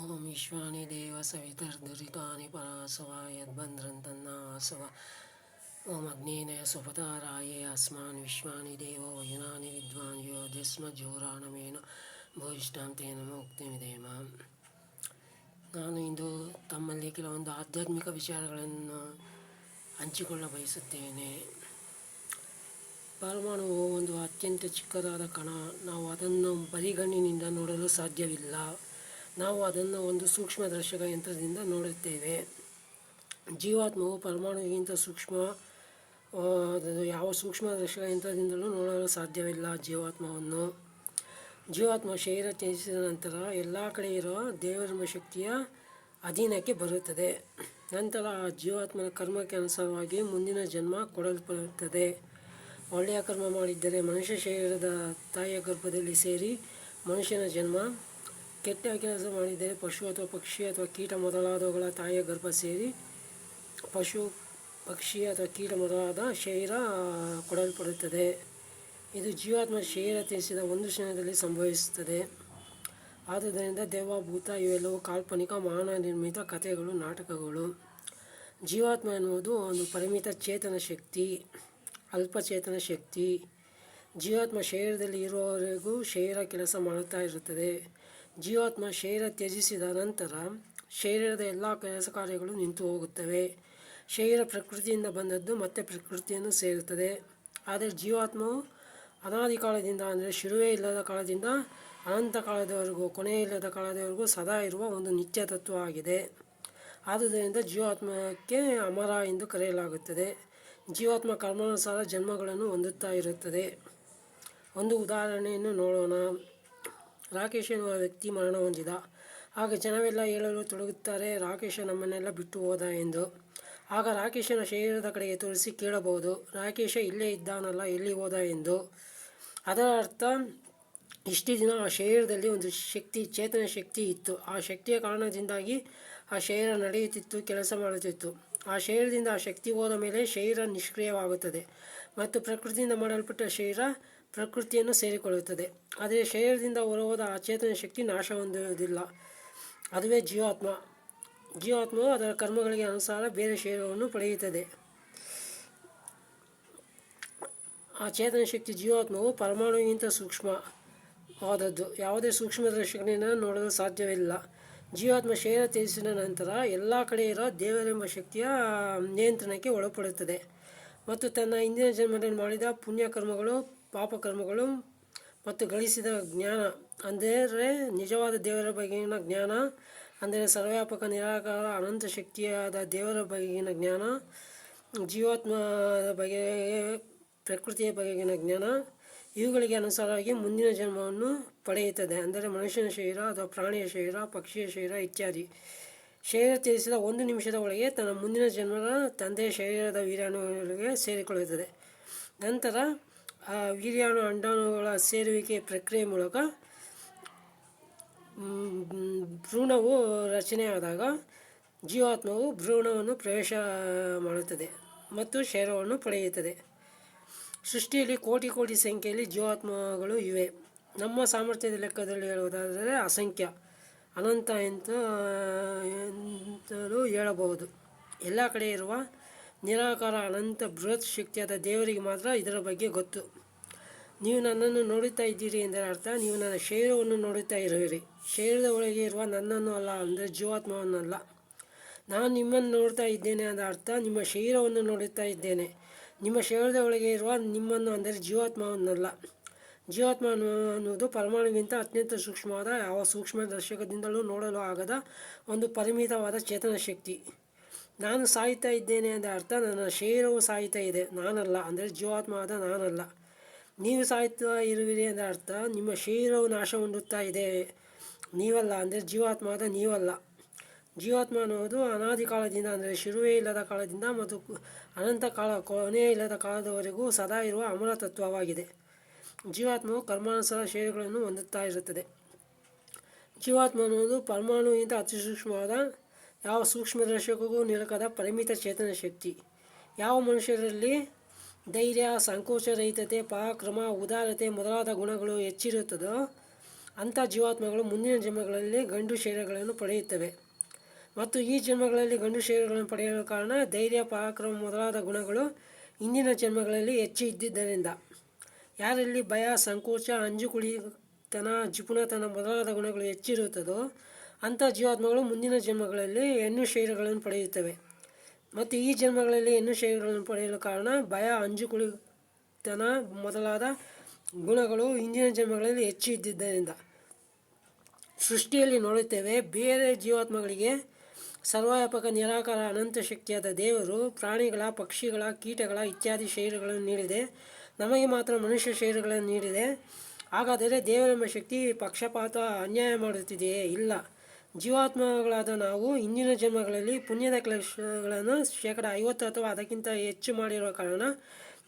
ಓಂ ವಿಶ್ವಾನಿ ದೇವ ಸವಿತರ್ದುರಿತಾನಿ ಪರಾಸವ ಯದ್ಬಂಧ್ರಂತನ್ನಾಸವ ಓಂ ಅಗ್ನೇನಯ ಸುಪತಾರಾಯೇ ಅಸ್ಮಾನ್ ವಿಶ್ವಾನಿ ದೇವ ವಯುನಾನಿ ವಿದ್ವಾನ್ ಯೋಧಿಸ್ಮಜ್ಜೋರಾಣಮೇನ ಭೂಯಿಷ್ಟಾಂ ತೇನ ಮುಕ್ತಿಮಿದೇಮ. ನಾನು ಇಂದು ತಮ್ಮಲ್ಲಿ ಕೆಲವೊಂದು ಆಧ್ಯಾತ್ಮಿಕ ವಿಚಾರಗಳನ್ನು ಹಂಚಿಕೊಳ್ಳ ಬಯಸುತ್ತೇನೆ. ಪರಮಾಣುವು ಒಂದು ಅತ್ಯಂತ ಚಿಕ್ಕದಾದ ಕಣ. ನಾವು ಅದನ್ನು ಬರಿಗಣ್ಣಿನಿಂದ ನೋಡಲು ಸಾಧ್ಯವಿಲ್ಲ. ನಾವು ಅದನ್ನು ಒಂದು ಸೂಕ್ಷ್ಮದರ್ಶಕ ಯಂತ್ರದಿಂದ ನೋಡುತ್ತೇವೆ. ಜೀವಾತ್ಮವು ಪರಮಾಣುವಿಗಿಂತ ಸೂಕ್ಷ್ಮ. ಯಾವ ಸೂಕ್ಷ್ಮದರ್ಶಕ ಯಂತ್ರದಿಂದಲೂ ನೋಡಲು ಸಾಧ್ಯವಿಲ್ಲ. ಜೀವಾತ್ಮ ಶರೀರ ತ್ಯಜಿಸಿದ ನಂತರ ಎಲ್ಲ ಕಡೆ ಇರುವ ದೇವರೆಂಬ ಶಕ್ತಿಯ ಅಧೀನಕ್ಕೆ ಬರುತ್ತದೆ. ನಂತರ ಆ ಜೀವಾತ್ಮನ ಕರ್ಮಕ್ಕೆ ಅನುಸಾರವಾಗಿ ಮುಂದಿನ ಜನ್ಮ ಕೊಡಲ್ಪಡುತ್ತದೆ. ಒಳ್ಳೆಯ ಕರ್ಮ ಮಾಡಿದ್ದರೆ ಮನುಷ್ಯ ಶರೀರದ ತಾಯಿಯ ಗರ್ಭದಲ್ಲಿ ಸೇರಿ ಮನುಷ್ಯನ ಜನ್ಮ, ಕೆಟ್ಟ ಕೆಲಸ ಮಾಡಿದ್ದರೆ ಪಶು ಅಥವಾ ಪಕ್ಷಿ ಅಥವಾ ಕೀಟ ಮೊದಲಾದವುಗಳ ತಾಯಿಯ ಗರ್ಭ ಸೇರಿ ಪಶು, ಪಕ್ಷಿ ಅಥವಾ ಕೀಟ ಮೊದಲಾದ ಶರೀರ ಕೊಡಲ್ಪಡುತ್ತದೆ. ಇದು ಜೀವಾತ್ಮ ಶರೀರ ತ್ಯಜಿಸಿದ ಒಂದು ಕ್ಷಣದಲ್ಲಿ ಸಂಭವಿಸುತ್ತದೆ. ಆದುದರಿಂದ ದೆವ್ವ, ಭೂತ ಇವೆಲ್ಲವೂ ಕಾಲ್ಪನಿಕ, ಮಾನವ ನಿರ್ಮಿತ ಕಥೆಗಳು, ನಾಟಕಗಳು. ಜೀವಾತ್ಮ ಎನ್ನುವುದು ಒಂದು ಪರಿಮಿತ ಚೇತನ ಶಕ್ತಿ, ಅಲ್ಪಚೇತನ ಶಕ್ತಿ. ಜೀವಾತ್ಮ ಶರೀರದಲ್ಲಿ ಇರುವವರೆಗೂ ಶರೀರ ಕೆಲಸ ಮಾಡುತ್ತಾ ಇರುತ್ತದೆ. ಜೀವಾತ್ಮ ಶರೀರ ತ್ಯಜಿಸಿದ ನಂತರ ಶರೀರದ ಎಲ್ಲ ಕೆಲಸ ಕಾರ್ಯಗಳು ನಿಂತು ಹೋಗುತ್ತವೆ. ಶರೀರ ಪ್ರಕೃತಿಯಿಂದ ಬಂದದ್ದು ಮತ್ತೆ ಪ್ರಕೃತಿಯನ್ನು ಸೇರುತ್ತದೆ. ಆದರೆ ಜೀವಾತ್ಮವು ಅನಾದಿ ಕಾಲದಿಂದ, ಅಂದರೆ ಶುರುವೇ ಇಲ್ಲದ ಕಾಲದಿಂದ ಅನಂತ ಕಾಲದವರೆಗೂ, ಕೊನೆಯಿಲ್ಲದ ಕಾಲದವರೆಗೂ ಸದಾ ಇರುವ ಒಂದು ನಿತ್ಯ ತತ್ವ ಆಗಿದೆ. ಆದುದರಿಂದ ಜೀವಾತ್ಮಕ್ಕೆ ಅಮರ ಎಂದು ಕರೆಯಲಾಗುತ್ತದೆ. ಜೀವಾತ್ಮ ಕರ್ಮಾನುಸಾರ ಜನ್ಮಗಳನ್ನು ಹೊಂದುತ್ತಾ ಇರುತ್ತದೆ. ಒಂದು ಉದಾಹರಣೆಯನ್ನು ನೋಡೋಣ. ರಾಕೇಶ್ ಎನ್ನುವ ವ್ಯಕ್ತಿ ಮರಣ ಹೊಂದಿದ. ಆಗ ಜನವೆಲ್ಲ ಹೇಳಲು ತೊಡಗುತ್ತಾರೆ, ರಾಕೇಶ ನಮ್ಮನ್ನೆಲ್ಲ ಬಿಟ್ಟು ಹೋದ ಎಂದು. ಆಗ ರಾಕೇಶನ ಶರೀರದ ಕಡೆಗೆ ತೋರಿಸಿ ಕೇಳಬಹುದು, ರಾಕೇಶ ಇಲ್ಲೇ ಇದ್ದಾನಲ್ಲ, ಎಲ್ಲಿ ಹೋದ ಎಂದು. ಅದರ ಅರ್ಥ, ಇಷ್ಟು ದಿನ ಆ ಶರೀರದಲ್ಲಿ ಒಂದು ಶಕ್ತಿ, ಚೇತನ ಶಕ್ತಿ ಇತ್ತು. ಆ ಶಕ್ತಿಯ ಕಾರಣದಿಂದಾಗಿ ಆ ಶರೀರ ನಡೆಯುತ್ತಿತ್ತು, ಕೆಲಸ ಮಾಡುತ್ತಿತ್ತು. ಆ ಶರೀರದಿಂದ ಆ ಶಕ್ತಿ ಹೋದ ಮೇಲೆ ಶರೀರ ನಿಷ್ಕ್ರಿಯವಾಗುತ್ತದೆ ಮತ್ತು ಪ್ರಕೃತಿಯಿಂದ ಮಾಡಲ್ಪಟ್ಟ ಶರೀರ ಪ್ರಕೃತಿಯನ್ನು ಸೇರಿಕೊಳ್ಳುತ್ತದೆ. ಆದರೆ ಶರೀರದಿಂದ ಹೊರಹೋದ ಆ ಚೇತನ ಶಕ್ತಿ ನಾಶ ಹೊಂದುವುದಿಲ್ಲ. ಅದುವೇ ಜೀವಾತ್ಮ. ಜೀವಾತ್ಮವು ಅದರ ಕರ್ಮಗಳಿಗೆ ಅನುಸಾರ ಬೇರೆ ಶರೀರವನ್ನು ಪಡೆಯುತ್ತದೆ. ಆ ಚೇತನ ಶಕ್ತಿ ಜೀವಾತ್ಮವು ಪರಮಾಣುವಿಗಿಂತ ಸೂಕ್ಷ್ಮವಾದದ್ದು. ಯಾವುದೇ ಸೂಕ್ಷ್ಮದರ್ಶಕನಿಂದ ನೋಡಲು ಸಾಧ್ಯವಿಲ್ಲ. ಜೀವಾತ್ಮ ಶರೀರ ತ್ಯಜಿಸಿದ ನಂತರ ಎಲ್ಲ ಕಡೆ ಇರೋ ದೇವರೆಂಬ ಶಕ್ತಿಯ ನಿಯಂತ್ರಣಕ್ಕೆ ಒಳಪಡುತ್ತದೆ ಮತ್ತು ತನ್ನ ಹಿಂದಿನ ಜನ್ಮದಲ್ಲಿ ಮಾಡಿದ ಪುಣ್ಯಕರ್ಮಗಳು, ಪಾಪಕರ್ಮಗಳು ಮತ್ತು ಗಳಿಸಿದ ಜ್ಞಾನ, ಅಂದರೆ ನಿಜವಾದ ದೇವರ ಬಗೆಗಿನ ಜ್ಞಾನ, ಅಂದರೆ ಸರ್ವವ್ಯಾಪಕ, ನಿರಾಕಾರ, ಅನಂತ ಶಕ್ತಿಯಾದ ದೇವರ ಬಗೆಗಿನ ಜ್ಞಾನ, ಜೀವಾತ್ಮದ ಬಗ್ಗೆ, ಪ್ರಕೃತಿಯ ಬಗೆಗಿನ ಜ್ಞಾನ, ಇವುಗಳಿಗೆ ಅನುಸಾರವಾಗಿ ಮುಂದಿನ ಜನ್ಮವನ್ನು ಪಡೆಯುತ್ತದೆ. ಅಂದರೆ ಮನುಷ್ಯನ ಶರೀರ ಅಥವಾ ಪ್ರಾಣಿಯ ಶರೀರ, ಪಕ್ಷಿಯ ಶರೀರ ಇತ್ಯಾದಿ. ಶರೀರ ತ್ಯಜಿಸಿದ ಒಂದು ನಿಮಿಷದ ಒಳಗೆ ತನ್ನ ಮುಂದಿನ ಜನ್ಮದ ತಂದೆಯ ಶರೀರದ ವೀರ್ಯಾಣುಗಳಿಗೆ ಸೇರಿಕೊಳ್ಳುತ್ತದೆ. ನಂತರ ಆ ವೀರ್ಯಾಣು ಅಂಡಾಣುಗಳ ಸೇರುವಿಕೆ ಪ್ರಕ್ರಿಯೆ ಮೂಲಕ ಭ್ರೂಣವು ರಚನೆಯಾದಾಗ ಜೀವಾತ್ಮವು ಭ್ರೂಣವನ್ನು ಪ್ರವೇಶ ಮಾಡುತ್ತದೆ ಮತ್ತು ಶರೀರವನ್ನು ಪಡೆಯುತ್ತದೆ. ಸೃಷ್ಟಿಯಲ್ಲಿ ಕೋಟಿ ಕೋಟಿ ಸಂಖ್ಯೆಯಲ್ಲಿ ಜೀವಾತ್ಮಗಳು ಇವೆ. ನಮ್ಮ ಸಾಮರ್ಥ್ಯದ ಲೆಕ್ಕದಲ್ಲಿ ಹೇಳುವುದಾದರೆ ಅಸಂಖ್ಯ, ಅನಂತ ಎಂತಲೂ ಹೇಳಬಹುದು. ಎಲ್ಲ ಕಡೆ ಇರುವ ನಿರಾಕಾರ, ಅನಂತ, ಬೃಹತ್ ಶಕ್ತಿಯಾದ ದೇವರಿಗೆ ಮಾತ್ರ ಇದರ ಬಗ್ಗೆ ಗೊತ್ತು. ನೀವು ನನ್ನನ್ನು ನೋಡುತ್ತಾ ಇದ್ದೀರಿ ಎಂದರೆ ಅರ್ಥ, ನೀವು ನನ್ನ ಶರೀರವನ್ನು ನೋಡುತ್ತಾ ಇರುವಿರಿ. ಶರೀರದ ಒಳಗೆ ಇರುವ ನನ್ನನ್ನು ಅಲ್ಲ, ಅಂದರೆ ಜೀವಾತ್ಮವನ್ನಲ್ಲ. ನಾನು ನಿಮ್ಮನ್ನು ನೋಡ್ತಾ ಇದ್ದೇನೆ ಎಂದ ಅರ್ಥ, ನಿಮ್ಮ ಶರೀರವನ್ನು ನೋಡುತ್ತಾ ಇದ್ದೇನೆ. ನಿಮ್ಮ ಶರೀರದ ಒಳಗೆ ಇರುವ ನಿಮ್ಮನ್ನು, ಅಂದರೆ ಜೀವಾತ್ಮವನ್ನಲ್ಲ. ಜೀವಾತ್ಮ ಅನ್ನುವುದು ಪರಮಾಣುವಿಗಿಂತ ಅತ್ಯಂತ ಸೂಕ್ಷ್ಮವಾದ, ಯಾವ ಸೂಕ್ಷ್ಮದರ್ಶಕದಿಂದಲೂ ನೋಡಲು ಆಗದ ಒಂದು ಪರಿಮಿತವಾದ ಚೇತನ ಶಕ್ತಿ. ನಾನು ಸಾಯುತ್ತಾ ಇದ್ದೇನೆ ಎಂದ ಅರ್ಥ, ನನ್ನ ಶರೀರವು ಸಾಯುತ್ತಾ ಇದೆ, ನಾನಲ್ಲ, ಅಂದರೆ ಜೀವಾತ್ಮವಾದ ನಾನಲ್ಲ. ನೀವು ಸಾಯುತ್ತಾ ಇರುವಿರಿ ಎಂದ ಅರ್ಥ, ನಿಮ್ಮ ಶರೀರವು ನಾಶ ಹೊಂದುತ್ತಾ ಇದೆ, ನೀವಲ್ಲ, ಅಂದರೆ ಜೀವಾತ್ಮವಾದ ನೀವಲ್ಲ. ಜೀವಾತ್ಮ ಅನ್ನುವುದು ಅನಾದಿ ಕಾಲದಿಂದ, ಅಂದರೆ ಶುರುವೇ ಇಲ್ಲದ ಕಾಲದಿಂದ ಮತ್ತು ಅನಂತ ಕಾಲ, ಕೊನೆಯೇ ಇಲ್ಲದ ಕಾಲದವರೆಗೂ ಸದಾ ಇರುವ ಅಮರ ತತ್ವವಾಗಿದೆ. ಜೀವಾತ್ಮವು ಕರ್ಮಾನುಸಾರ ಶರೀರಗಳನ್ನು ಹೊಂದುತ್ತಾ ಇರುತ್ತದೆ. ಜೀವಾತ್ಮ ಅನ್ನುವುದು ಪರಮಾಣುವಿಗಿಂತ ಅತಿ ಸೂಕ್ಷ್ಮವಾದ, ಯಾವ ಸೂಕ್ಷ್ಮದರ್ಶಕಕ್ಕೂ ನಿಲುಕದ ಪರಿಮಿತ ಚೇತನ ಶಕ್ತಿ. ಯಾವ ಮನುಷ್ಯರಲ್ಲಿ ಧೈರ್ಯ, ಸಂಕೋಚರಹಿತತೆ, ಪರಾಕ್ರಮ, ಉದಾರತೆ ಮೊದಲಾದ ಗುಣಗಳು ಹೆಚ್ಚಿರುತ್ತದೋ ಅಂಥ ಜೀವಾತ್ಮಗಳು ಮುಂದಿನ ಜನ್ಮಗಳಲ್ಲಿ ಗಂಡು ಶರೀರಗಳನ್ನು ಪಡೆಯುತ್ತವೆ. ಮತ್ತು ಈ ಜನ್ಮಗಳಲ್ಲಿ ಗಂಡು ಶರೀರಗಳನ್ನು ಪಡೆಯಲು ಕಾರಣ ಧೈರ್ಯ, ಪರಾಕ್ರಮ ಮೊದಲಾದ ಗುಣಗಳು ಇಂದಿನ ಜನ್ಮಗಳಲ್ಲಿ ಹೆಚ್ಚು ಇದ್ದಿದ್ದರಿಂದ. ಯಾರಲ್ಲಿ ಭಯ, ಸಂಕೋಚ, ಅಂಜುಕುಳಿತನ, ಜಿಪುಣತನ ಮೊದಲಾದ ಗುಣಗಳು ಹೆಚ್ಚಿರುತ್ತದೋ ಅಂಥ ಜೀವಾತ್ಮಗಳು ಮುಂದಿನ ಜನ್ಮಗಳಲ್ಲಿ ಹೆಣ್ಣು ಶರೀರಗಳನ್ನು ಪಡೆಯುತ್ತವೆ. ಮತ್ತು ಈ ಜನ್ಮಗಳಲ್ಲಿ ಹೆಣ್ಣು ಶರೀರಗಳನ್ನು ಪಡೆಯಲು ಕಾರಣ ಭಯ, ಅಂಜುಕುಳಿತನ ಮೊದಲಾದ ಗುಣಗಳು ಇಂದಿನ ಜನ್ಮಗಳಲ್ಲಿ ಹೆಚ್ಚು ಇದ್ದಿದ್ದರಿಂದ. ಸೃಷ್ಟಿಯಲ್ಲಿ ನೋಡುತ್ತೇವೆ, ಬೇರೆ ಜೀವಾತ್ಮಗಳಿಗೆ ಸರ್ವವ್ಯಾಪಕ ನಿರಾಕಾರ ಅನಂತ ಶಕ್ತಿಯಾದ ದೇವರು ಪ್ರಾಣಿಗಳ, ಪಕ್ಷಿಗಳ, ಕೀಟಗಳ ಇತ್ಯಾದಿ ಶರೀರಗಳನ್ನು ನೀಡಿದೆ. ನಮಗೆ ಮಾತ್ರ ಮನುಷ್ಯ ಶರೀರಗಳನ್ನು ನೀಡಿದೆ. ಹಾಗಾದರೆ ದೇವರೆಂಬ ಶಕ್ತಿ ಪಕ್ಷಪಾತ, ಅನ್ಯಾಯ ಮಾಡುತ್ತಿದೆಯೇ? ಇಲ್ಲ. ಜೀವಾತ್ಮಗಳಾದ ನಾವು ಇಂದಿನ ಜನ್ಮಗಳಲ್ಲಿ ಪುಣ್ಯದ ಕೆಲಸಗಳನ್ನು 50% ಅಥವಾ ಅದಕ್ಕಿಂತ ಹೆಚ್ಚು ಮಾಡಿರುವ ಕಾರಣ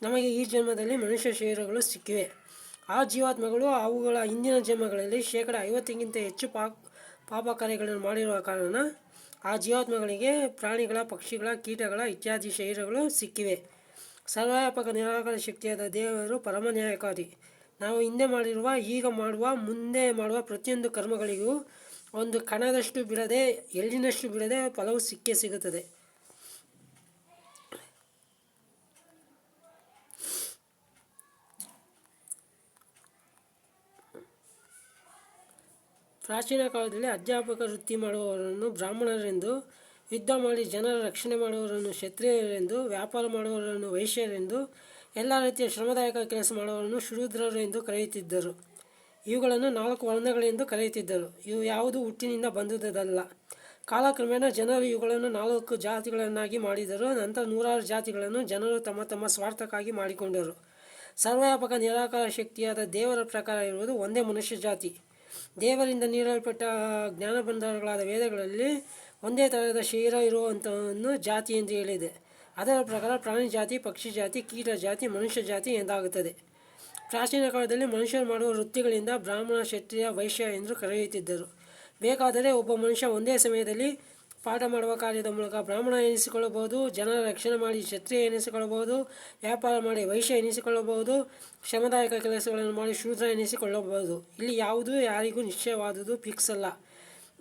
ನಮಗೆ ಈ ಜನ್ಮದಲ್ಲಿ ಮನುಷ್ಯ ಶರೀರಗಳು ಸಿಕ್ಕಿವೆ. ಆ ಜೀವಾತ್ಮಗಳು ಅವುಗಳ ಹಿಂದಿನ ಜನ್ಮಗಳಲ್ಲಿ 50%ಗಿಂತ ಹೆಚ್ಚು ಪಾಪ ಕಾರ್ಯಗಳನ್ನು ಮಾಡಿರುವ ಕಾರಣ ಆ ಜೀವಾತ್ಮಗಳಿಗೆ ಪ್ರಾಣಿಗಳ, ಪಕ್ಷಿಗಳ, ಕೀಟಗಳ ಇತ್ಯಾದಿ ಶರೀರಗಳು ಸಿಕ್ಕಿವೆ. ಸರ್ವವ್ಯಾಪಕ ನಿರಾಕಾರ ಶಕ್ತಿಯಾದ ದೇವರು ಪರಮ ನ್ಯಾಯಕಾರಿ. ನಾವು ಹಿಂದೆ ಮಾಡಿರುವ, ಈಗ ಮಾಡುವ, ಮುಂದೆ ಮಾಡುವ ಪ್ರತಿಯೊಂದು ಕರ್ಮಗಳಿಗೂ ಒಂದು ಕಣದಷ್ಟು ಬಿಡದೆ, ಎಳ್ಳಿನಷ್ಟು ಬಿಡದೆ ಫಲವು ಸಿಕ್ಕೇ ಸಿಗುತ್ತದೆ. ಪ್ರಾಚೀನ ಕಾಲದಲ್ಲಿ ಅಧ್ಯಾಪಕ ವೃತ್ತಿ ಮಾಡುವವರನ್ನು ಬ್ರಾಹ್ಮಣರೆಂದು, ಯುದ್ಧ ಮಾಡಿ ಜನರ ರಕ್ಷಣೆ ಮಾಡುವವರನ್ನು ಕ್ಷತ್ರಿಯರೆಂದು, ವ್ಯಾಪಾರ ಮಾಡುವವರನ್ನು ವೈಶ್ಯರೆಂದು, ಎಲ್ಲ ರೀತಿಯ ಶ್ರಮದಾಯಕ ಕೆಲಸ ಮಾಡುವವರನ್ನು ಶೂದ್ರರು ಎಂದು ಕರೆಯುತ್ತಿದ್ದರು. ಇವುಗಳನ್ನು 4 ವರ್ಣಗಳೆಂದು ಕರೆಯುತ್ತಿದ್ದರು. ಇವು ಯಾವುದೂ ಹುಟ್ಟಿನಿಂದ ಬಂದುದಲ್ಲ. ಕಾಲಕ್ರಮೇಣ ಜನರು ಇವುಗಳನ್ನು 4 ಜಾತಿಗಳನ್ನಾಗಿ ಮಾಡಿದರು. ನಂತರ 100 ಜಾತಿಗಳನ್ನು ಜನರು ತಮ್ಮ ತಮ್ಮ ಸ್ವಾರ್ಥಕ್ಕಾಗಿ ಮಾಡಿಕೊಂಡರು. ಸರ್ವವ್ಯಾಪಕ ನಿರಾಕಾರ ಶಕ್ತಿಯಾದ ದೇವರ ಪ್ರಕಾರ ಇರುವುದು ಒಂದೇ ಮನುಷ್ಯ ಜಾತಿ. ದೇವರಿಂದ ನೀಡಲ್ಪಟ್ಟ ಜ್ಞಾನಬಂಧಗಳಾದ ವೇದಗಳಲ್ಲಿ ಒಂದೇ ಥರದ ಶರೀರ ಇರುವಂಥವನ್ನು ಜಾತಿ ಎಂದು ಹೇಳಿದೆ. ಅದರ ಪ್ರಕಾರ ಪ್ರಾಣಿ ಜಾತಿ, ಪಕ್ಷಿ ಜಾತಿ, ಕೀಟ ಜಾತಿ, ಮನುಷ್ಯ ಜಾತಿ ಎಂದಾಗುತ್ತದೆ. ಪ್ರಾಚೀನ ಕಾಲದಲ್ಲಿ ಮನುಷ್ಯರು ಮಾಡುವ ವೃತ್ತಿಗಳಿಂದ ಬ್ರಾಹ್ಮಣ, ಕ್ಷತ್ರಿಯ, ವೈಶ್ಯ ಎಂದು ಕರೆಯುತ್ತಿದ್ದರು. ಬೇಕಾದರೆ ಒಬ್ಬ ಮನುಷ್ಯ ಒಂದೇ ಸಮಯದಲ್ಲಿ ಪಾಠ ಮಾಡುವ ಕಾರ್ಯದ ಮೂಲಕ ಬ್ರಾಹ್ಮಣ ಎನಿಸಿಕೊಳ್ಳಬಹುದು, ಜನರ ರಕ್ಷಣೆ ಮಾಡಿ ಕ್ಷತ್ರಿಯ ಎನಿಸಿಕೊಳ್ಳಬಹುದು, ವ್ಯಾಪಾರ ಮಾಡಿ ವೈಶ್ಯ ಎನಿಸಿಕೊಳ್ಳಬಹುದು, ಶ್ರಮದಾಯಕ ಕೆಲಸಗಳನ್ನು ಮಾಡಿ ಶೂದ್ರ ಎನಿಸಿಕೊಳ್ಳಬಹುದು. ಇಲ್ಲಿ ಯಾವುದೂ ಯಾರಿಗೂ ನಿಶ್ಚಯವಾದುದು, ಫಿಕ್ಸ್ ಅಲ್ಲ.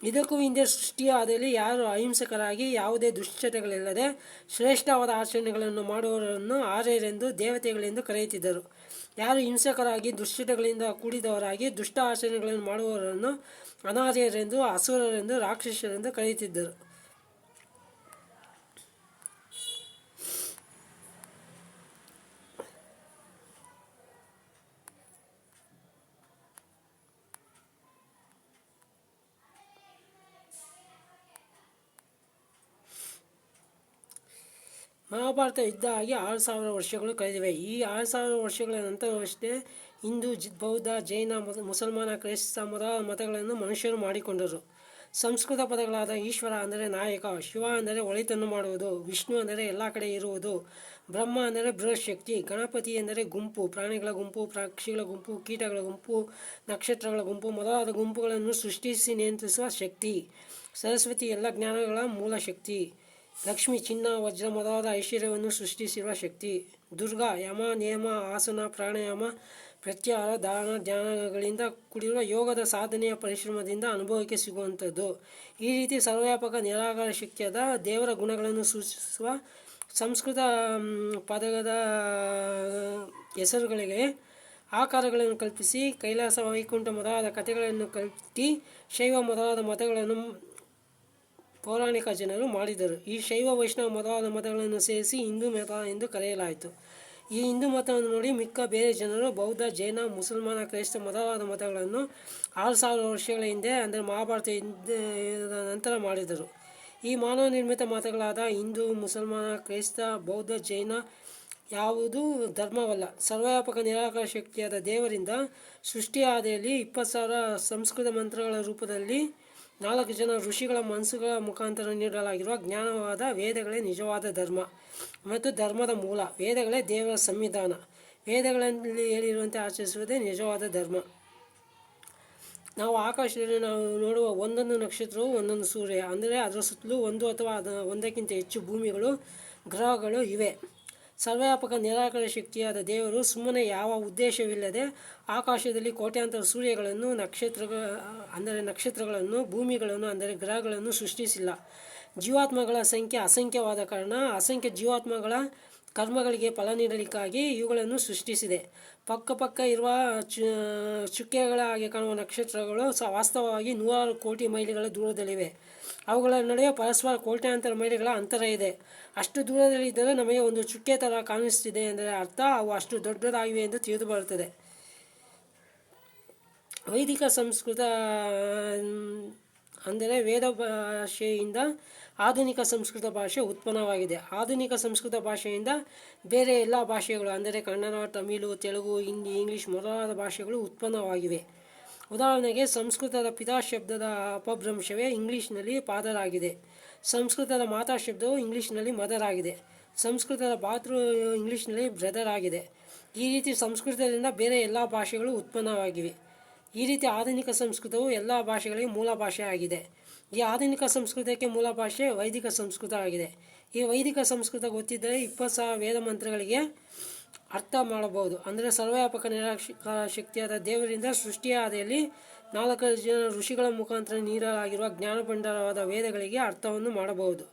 ಇದಕ್ಕೂ ಹಿಂದೆ ಸೃಷ್ಟಿಯಾದಲ್ಲಿ ಯಾರು ಅಹಿಂಸಕರಾಗಿ ಯಾವುದೇ ದುಶ್ಚಟಗಳಿಲ್ಲದೆ ಶ್ರೇಷ್ಠವಾದ ಆಚರಣೆಗಳನ್ನು ಮಾಡುವವರನ್ನು ಆರ್ಯರೆಂದು, ದೇವತೆಗಳೆಂದು ಕರೆಯುತ್ತಿದ್ದರು. ಯಾರು ಹಿಂಸಕರಾಗಿ ದುಶ್ಚಟಗಳಿಂದ ಕೂಡಿದವರಾಗಿ ದುಷ್ಟ ಆಚರಣೆಗಳನ್ನು ಮಾಡುವವರನ್ನು ಅನಾರ್ಯರೆಂದು, ಅಸುರರೆಂದು, ರಾಕ್ಷಸರೆಂದು ಕರೆಯುತ್ತಿದ್ದರು. ಮಹಾಭಾರತ ಯುದ್ಧ ಆಗಿ 6000 ವರ್ಷಗಳು ಕಳೆದಿವೆ. ಈ 6000 ವರ್ಷಗಳ ನಂತರವಷ್ಟೇ ಹಿಂದೂ, ಬೌದ್ಧ, ಜೈನ, ಮುಸಲ್ಮಾನ, ಕ್ರೈಸ್ತ ಮೊದಲಾದ ಮತಗಳನ್ನು ಮನುಷ್ಯರು ಮಾಡಿಕೊಂಡರು. ಸಂಸ್ಕೃತ ಪದಗಳಾದ ಈಶ್ವರ ಅಂದರೆ ನಾಯಕ, ಶಿವ ಅಂದರೆ ಒಳಿತನ್ನು ಮಾಡುವುದು, ವಿಷ್ಣು ಅಂದರೆ ಎಲ್ಲ ಕಡೆ ಇರುವುದು, ಬ್ರಹ್ಮ ಅಂದರೆ ಬೃಹತ್ ಶಕ್ತಿ, ಗಣಪತಿ ಎಂದರೆ ಗುಂಪು, ಪ್ರಾಣಿಗಳ ಗುಂಪು, ಪಕ್ಷಿಗಳ ಗುಂಪು, ಕೀಟಗಳ ಗುಂಪು, ನಕ್ಷತ್ರಗಳ ಗುಂಪು ಮೊದಲಾದ ಗುಂಪುಗಳನ್ನು ಸೃಷ್ಟಿಸಿ ನಿಯಂತ್ರಿಸುವ ಶಕ್ತಿ, ಸರಸ್ವತಿ ಎಲ್ಲ ಜ್ಞಾನಗಳ ಮೂಲ ಶಕ್ತಿ, ಲಕ್ಷ್ಮಿ ಚಿನ್ನ, ವಜ್ರ ಮೊದಲಾದ ಐಶ್ವರ್ಯವನ್ನು ಸೃಷ್ಟಿಸಿರುವ ಶಕ್ತಿ, ದುರ್ಗಾ ಯಮ, ನಿಯಮ, ಆಸನ, ಪ್ರಾಣಾಯಾಮ, ಪ್ರತ್ಯಾಹಾರ, ಧಾರಣ, ಧ್ಯಾನಗಳಿಂದ ಕೂಡಿರುವ ಯೋಗದ ಸಾಧನೆಯ ಪರಿಶ್ರಮದಿಂದ ಅನುಭವಕ್ಕೆ ಸಿಗುವಂಥದ್ದು. ಈ ರೀತಿ ಸರ್ವವ್ಯಾಪಕ ನಿರಾಕಾರ ಶಕ್ತಿಯಾದ ದೇವರ ಗುಣಗಳನ್ನು ಸೂಚಿಸುವ ಸಂಸ್ಕೃತ ಪದದ ಹೆಸರುಗಳಿಗೆ ಆಕಾರಗಳನ್ನು ಕಲ್ಪಿಸಿ ಕೈಲಾಸ, ವೈಕುಂಠ ಮೊದಲಾದ ಕಥೆಗಳನ್ನು ಕಟ್ಟಿ ಶೈವ ಮೊದಲಾದ ಮತಗಳನ್ನು ಪೌರಾಣಿಕ ಜನರು ಮಾಡಿದರು. ಈ ಶೈವ, ವೈಷ್ಣವ ಮೊದಲಾದ ಮತಗಳನ್ನು ಸೇರಿಸಿ ಹಿಂದೂ ಮತ ಎಂದು ಕರೆಯಲಾಯಿತು. ಈ ಹಿಂದೂ ಮತವನ್ನು ನೋಡಿ ಮಿಕ್ಕ ಬೇರೆ ಜನರು ಬೌದ್ಧ, ಜೈನ, ಮುಸಲ್ಮಾನ, ಕ್ರೈಸ್ತ ಮೊದಲಾದ ಮತಗಳನ್ನು 6000 ವರ್ಷಗಳ ಹಿಂದೆ ಅಂದರೆ ಮಹಾಭಾರತ ಯುದ್ಧದ ನಂತರ ಮಾಡಿದರು. ಈ ಮಾನವ ನಿರ್ಮಿತ ಮತಗಳಾದ ಹಿಂದೂ, ಮುಸಲ್ಮಾನ, ಕ್ರೈಸ್ತ, ಬೌದ್ಧ, ಜೈನ ಯಾವುದೂ ಧರ್ಮವಲ್ಲ. ಸರ್ವವ್ಯಾಪಕ ನಿರಾಕಾರ ಶಕ್ತಿಯಾದ ದೇವರಿಂದ ಸೃಷ್ಟಿಯಾದಿಯಲ್ಲಿ 20,000 ಸಂಸ್ಕೃತ ಮಂತ್ರಗಳ ರೂಪದಲ್ಲಿ 4 ಜನ ಋಷಿಗಳ ಮನಸ್ಸುಗಳ ಮುಖಾಂತರ ನೀಡಲಾಗಿರುವ ಜ್ಞಾನವಾದ ವೇದಗಳೇ ನಿಜವಾದ ಧರ್ಮ ಮತ್ತು ಧರ್ಮದ ಮೂಲ. ವೇದಗಳೇ ದೇವರ ಸಂವಿಧಾನ. ವೇದಗಳಲ್ಲಿ ಹೇಳಿರುವಂತೆ ಆಚರಿಸುವುದೇ ನಿಜವಾದ ಧರ್ಮ. ನಾವು ಆಕಾಶದಲ್ಲಿ ನಾವು ನೋಡುವ ಒಂದೊಂದು ನಕ್ಷತ್ರವು ಒಂದೊಂದು ಸೂರ್ಯ, ಅಂದರೆ ಅದರ ಸುತ್ತಲೂ 1 ಅಥವಾ 1ಕ್ಕಿಂತ ಹೆಚ್ಚು ಭೂಮಿಗಳು, ಗ್ರಹಗಳು ಇವೆ. ಸರ್ವವ್ಯಾಪಕ ನಿರಾಕಾರ ಶಕ್ತಿಯಾದ ದೇವರು ಸುಮ್ಮನೆ ಯಾವ ಉದ್ದೇಶವಿಲ್ಲದೆ ಆಕಾಶದಲ್ಲಿ ಕೋಟ್ಯಾಂತರ ಸೂರ್ಯಗಳನ್ನು ನಕ್ಷತ್ರಗಳನ್ನು ಭೂಮಿಗಳನ್ನು ಅಂದರೆ ಗ್ರಹಗಳನ್ನು ಸೃಷ್ಟಿಸಿಲ್ಲ. ಜೀವಾತ್ಮಗಳ ಸಂಖ್ಯೆ ಅಸಂಖ್ಯವಾದ ಕಾರಣ ಅಸಂಖ್ಯ ಜೀವಾತ್ಮಗಳ ಕರ್ಮಗಳಿಗೆ ಫಲ ನೀಡಲಿಕ್ಕಾಗಿ ಇವುಗಳನ್ನು ಸೃಷ್ಟಿಸಿದೆ. ಪಕ್ಕ ಇರುವ ಚುಕ್ಕೆಗಳ ಹಾಗೆ ಕಾಣುವ ನಕ್ಷತ್ರಗಳು ವಾಸ್ತವವಾಗಿ 100 ಕೋಟಿ ಮೈಲಿಗಳ ದೂರದಲ್ಲಿವೆ. ಅವುಗಳ ನಡುವೆ ಪರಸ್ಪರ ಕೋಟ್ಯಾಂತರ ಮೈಲಿಗಳ ಅಂತರ ಇದೆ. ಅಷ್ಟು ದೂರದಲ್ಲಿದ್ದರೂ ನಮಗೆ ಒಂದು ಚುಕ್ಕೆ ಥರ ಕಾಣಿಸ್ತಿದೆ ಎಂದರೆ ಅರ್ಥ ಅವು ಅಷ್ಟು ದೊಡ್ಡದಾಗಿವೆ ಎಂದು ತಿಳಿದು ಬರುತ್ತದೆ. ವೈದಿಕ ಸಂಸ್ಕೃತ ಅಂದರೆ ವೇದ ಭಾಷೆಯಿಂದ ಆಧುನಿಕ ಸಂಸ್ಕೃತ ಭಾಷೆ ಉತ್ಪನ್ನವಾಗಿದೆ. ಆಧುನಿಕ ಸಂಸ್ಕೃತ ಭಾಷೆಯಿಂದ ಬೇರೆ ಎಲ್ಲ ಭಾಷೆಗಳು ಅಂದರೆ ಕನ್ನಡ, ತಮಿಳು, ತೆಲುಗು, ಹಿಂದಿ, ಇಂಗ್ಲೀಷ್ ಮೊದಲಾದ ಭಾಷೆಗಳು ಉತ್ಪನ್ನವಾಗಿವೆ. ಉದಾಹರಣೆಗೆ ಸಂಸ್ಕೃತದ ಪಿತಾ ಶಬ್ದದ ಅಪಭ್ರಂಶವೇ ಇಂಗ್ಲೀಷ್ನಲ್ಲಿ ಫಾದರ್ ಆಗಿದೆ. ಸಂಸ್ಕೃತದ ಮಾತಾ ಶಬ್ದವು ಇಂಗ್ಲೀಷ್ನಲ್ಲಿ ಮದರ್ ಆಗಿದೆ. ಸಂಸ್ಕೃತದ ಬಾತೃ ಇಂಗ್ಲೀಷ್ನಲ್ಲಿ ಬ್ರದರ್ ಆಗಿದೆ. ಈ ರೀತಿ ಸಂಸ್ಕೃತದಿಂದ ಬೇರೆ ಎಲ್ಲ ಭಾಷೆಗಳು ಉತ್ಪನ್ನವಾಗಿವೆ. ಈ ರೀತಿ ಆಧುನಿಕ ಸಂಸ್ಕೃತವು ಎಲ್ಲ ಭಾಷೆಗಳಿಗೆ ಮೂಲ ಭಾಷೆ ಆಗಿದೆ. ಈ ಆಧುನಿಕ ಸಂಸ್ಕೃತಕ್ಕೆ ಮೂಲ ಭಾಷೆ ವೈದಿಕ ಸಂಸ್ಕೃತ ಆಗಿದೆ. ಈ ವೈದಿಕ ಸಂಸ್ಕೃತ ಗೊತ್ತಿದ್ದರೆ 20,000 ವೇದ ಮಂತ್ರಗಳಿಗೆ ಅರ್ಥ ಮಾಡಬಹುದು. ಅಂದರೆ ಸರ್ವವ್ಯಾಪಕ ನಿರಾಕಾರ ಶಕ್ತಿಯಾದ ದೇವರಿಂದ ಸೃಷ್ಟಿಯ ಹಾದಿಯಲ್ಲಿ 4 ಜನ ಋಷಿಗಳ ಮುಖಾಂತರ ನೀಡಲಾಗಿರುವ ಜ್ಞಾನ ಭಂಡಾರವಾದ ವೇದಗಳಿಗೆ ಅರ್ಥವನ್ನು ಮಾಡಬಹುದು.